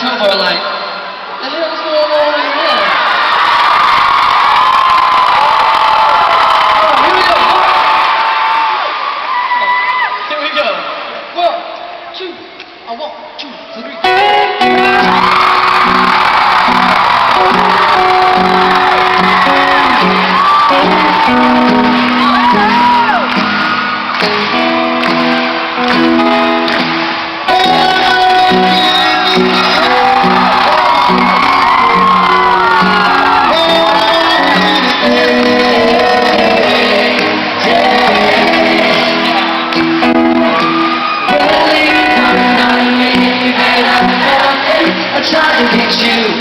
two of are like, what the hell's going on in here? Oh, here we go. Here we go. 1, 2, 3.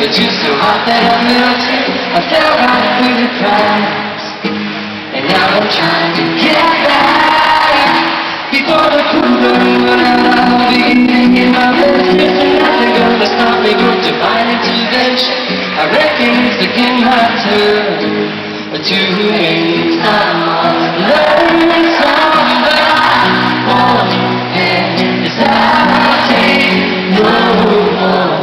But you're so hot that I'm melting. I fell right through the cracks, and now I'm trying to get back. Before the cool burn went out, I'll be thinking my best. There's nothing gonna stop me but divine intervention. I reckon it's again my turn to win. I must learn some, but I won't hesitate no more.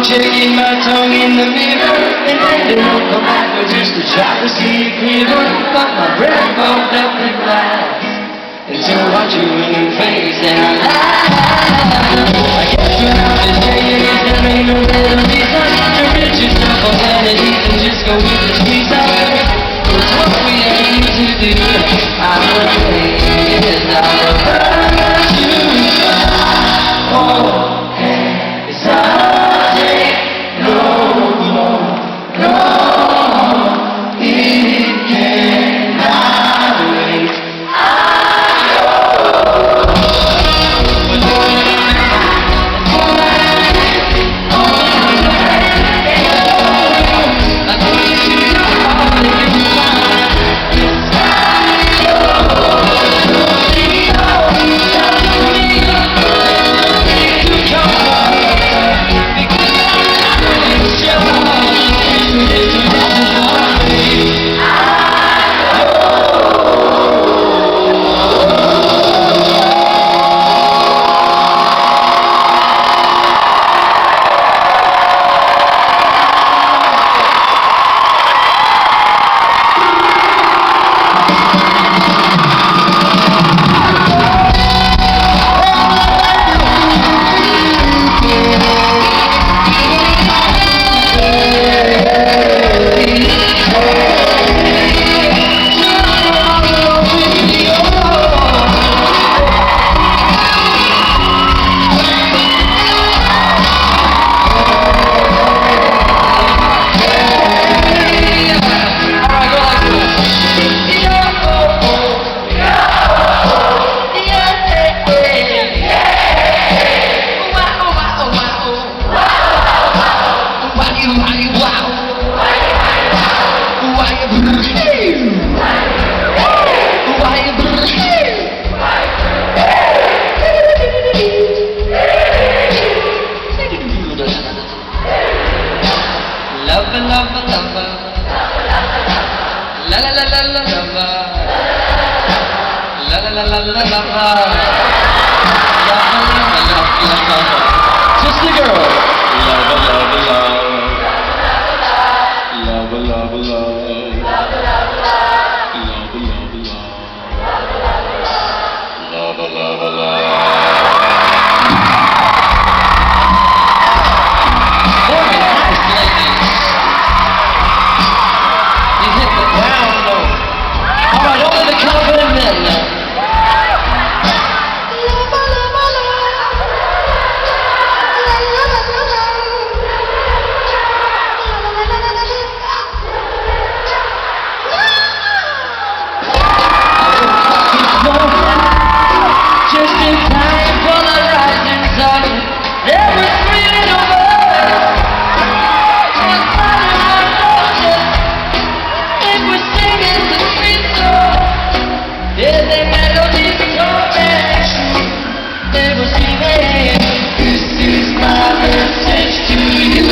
Checking my tongue in the mirror, and then they won't come back for just to try to see it clearer. But my breath bumped up the glass until I watch you in the face and I laugh. I guess what I've been saying is there ain't no better reason to rid yourself of vanities and just go with the streets. It's what we aim to do. Our way is our virtue. Oh. la la la la just the girl. Love, love, love. Love, love, love. Love, love, love. Love, love, love. Very nice, ladies. You hit the ground note. All right, only the confident men now. Just in time for the rising sun. Every street in the world. It was singing the sweet song. Yeah, they melodies coming. They were singing. This is my message to you.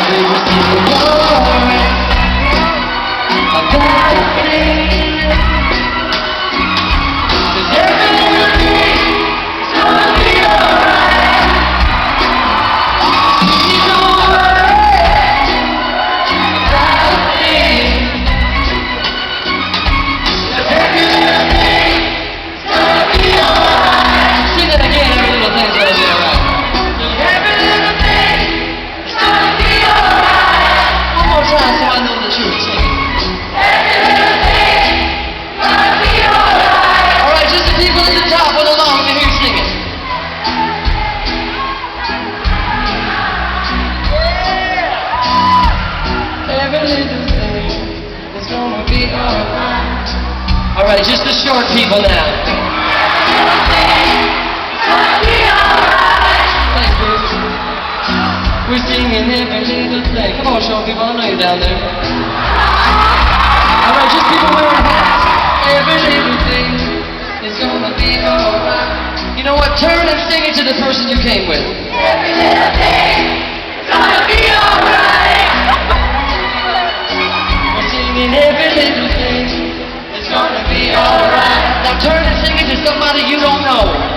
They were singing, alright. I got a thing. Alright, just the short people now. Thanks, Bruce. We're singing every little thing. Come on, short people, I know you're down there. Alright, just people wearing hats. Every little thing is gonna be alright. You know what? Turn and sing it to the person you came with. Every little thing is gonna be alright. We're singing every little thing. It's gonna be alright. Now turn and sing it to somebody you don't know.